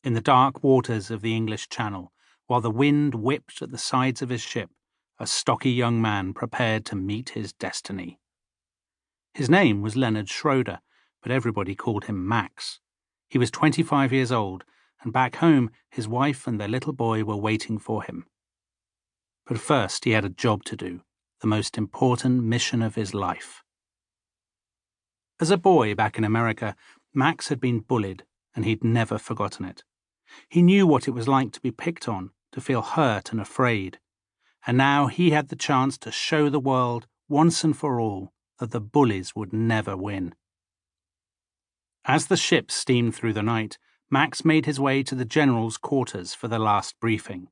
In the dark waters of the English Channel, while the wind whipped at the sides of his ship, a stocky young man prepared to meet his destiny. His name was Leonard Schroeder, but everybody called him Max. He was 25 years old, and back home his wife and their little boy were waiting for him. But first he had a job to do, the most important mission of his life. As a boy back in America, Max had been bullied, and he'd never forgotten it. He knew what it was like to be picked on, to feel hurt and afraid. And now he had the chance to show the world, once and for all, that the bullies would never win. As the ship steamed through the night, Max made his way to the general's quarters for the last briefing.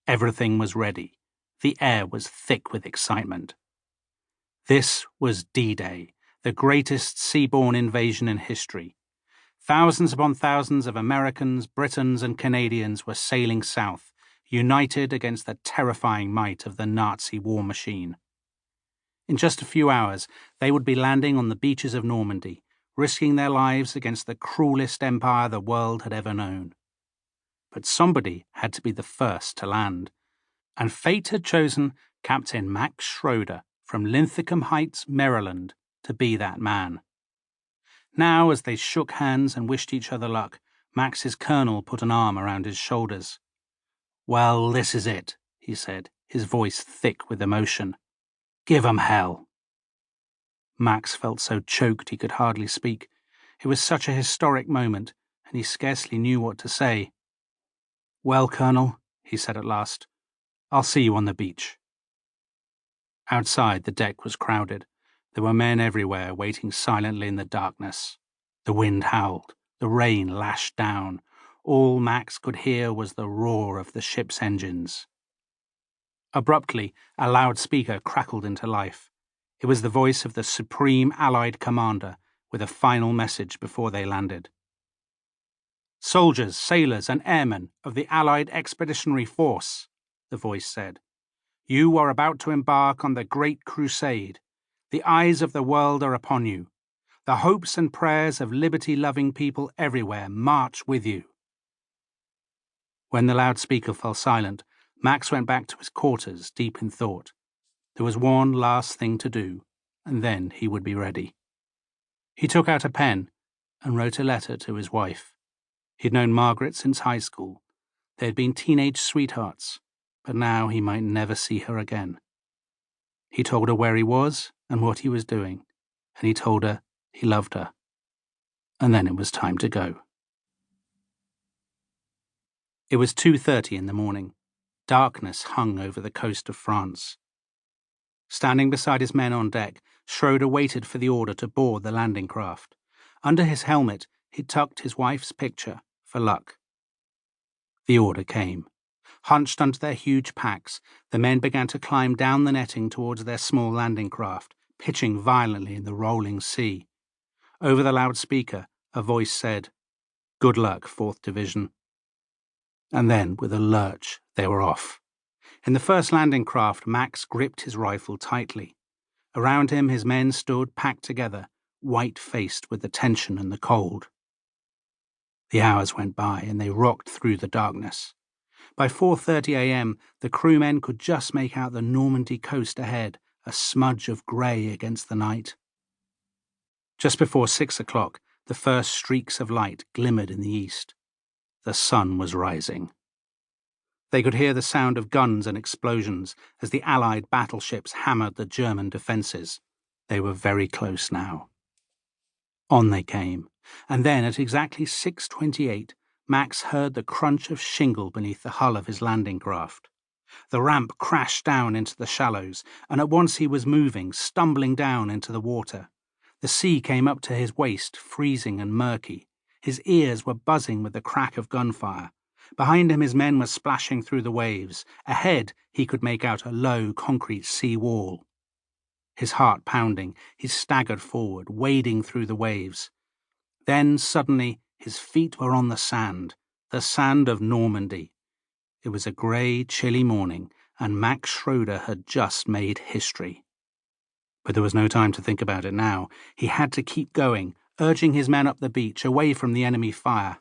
Everything was ready. The air was thick with excitement. This was D-Day, the greatest seaborne invasion in history. Thousands upon thousands of Americans, Britons, and Canadians were sailing south, united against the terrifying might of the Nazi war machine. In just a few hours, they would be landing on the beaches of Normandy, risking their lives against the cruelest empire the world had ever known. But somebody had to be the first to land, and fate had chosen Captain Max Schroeder from Linthicum Heights, Maryland, to be that man. Now, as they shook hands and wished each other luck, Max's colonel put an arm around his shoulders. "Well, this is it," he said, his voice thick with emotion. "Give 'em hell." Max felt so choked he could hardly speak. It was such a historic moment, and he scarcely knew what to say. "Well, Colonel," he said at last, "I'll see you on the beach." Outside, the deck was crowded. There were men everywhere, waiting silently in the darkness. The wind howled. The rain lashed down. All Max could hear was the roar of the ship's engines. Abruptly, a loudspeaker crackled into life. It was the voice of the Supreme Allied Commander with a final message before they landed. "Soldiers, sailors, and airmen of the Allied Expeditionary Force," the voice said, "you are about to embark on the Great Crusade. The eyes of the world are upon you. The hopes and prayers of liberty-loving people everywhere march with you." When the loudspeaker fell silent, Max went back to his quarters, deep in thought. There was one last thing to do, and then he would be ready. He took out a pen and wrote a letter to his wife. He'd known Margaret since high school. They had been teenage sweethearts, but now he might never see her again. He told her where he was and what he was doing, and he told her he loved her. And then it was time to go. It was 2:30 in the morning. Darkness hung over the coast of France. Standing beside his men on deck, Schroeder waited for the order to board the landing craft. Under his helmet, he tucked his wife's picture for luck. The order came. Hunched under their huge packs, the men began to climb down the netting towards their small landing craft, pitching violently in the rolling sea. Over the loudspeaker, a voice said, "Good luck, 4th Division." And then, with a lurch, they were off. In the first landing craft, Max gripped his rifle tightly. Around him, his men stood packed together, white-faced with the tension and the cold. The hours went by, and they rocked through the darkness. By 4:30 a.m., the crewmen could just make out the Normandy coast ahead, a smudge of grey against the night. Just before 6 o'clock, the first streaks of light glimmered in the east. The sun was rising. They could hear the sound of guns and explosions as the Allied battleships hammered the German defences. They were very close now. On they came, and then at exactly 6:28, Max heard the crunch of shingle beneath the hull of his landing craft. The ramp crashed down into the shallows, and at once he was moving, stumbling down into the water. The sea came up to his waist, freezing and murky. His ears were buzzing with the crack of gunfire. Behind him his men were splashing through the waves. Ahead he could make out a low concrete sea wall. His heart pounding, he staggered forward, wading through the waves. Then, suddenly, his feet were on the sand of Normandy. It was a grey, chilly morning, and Max Schroeder had just made history. But there was no time to think about it now. He had to keep going, urging his men up the beach, away from the enemy fire.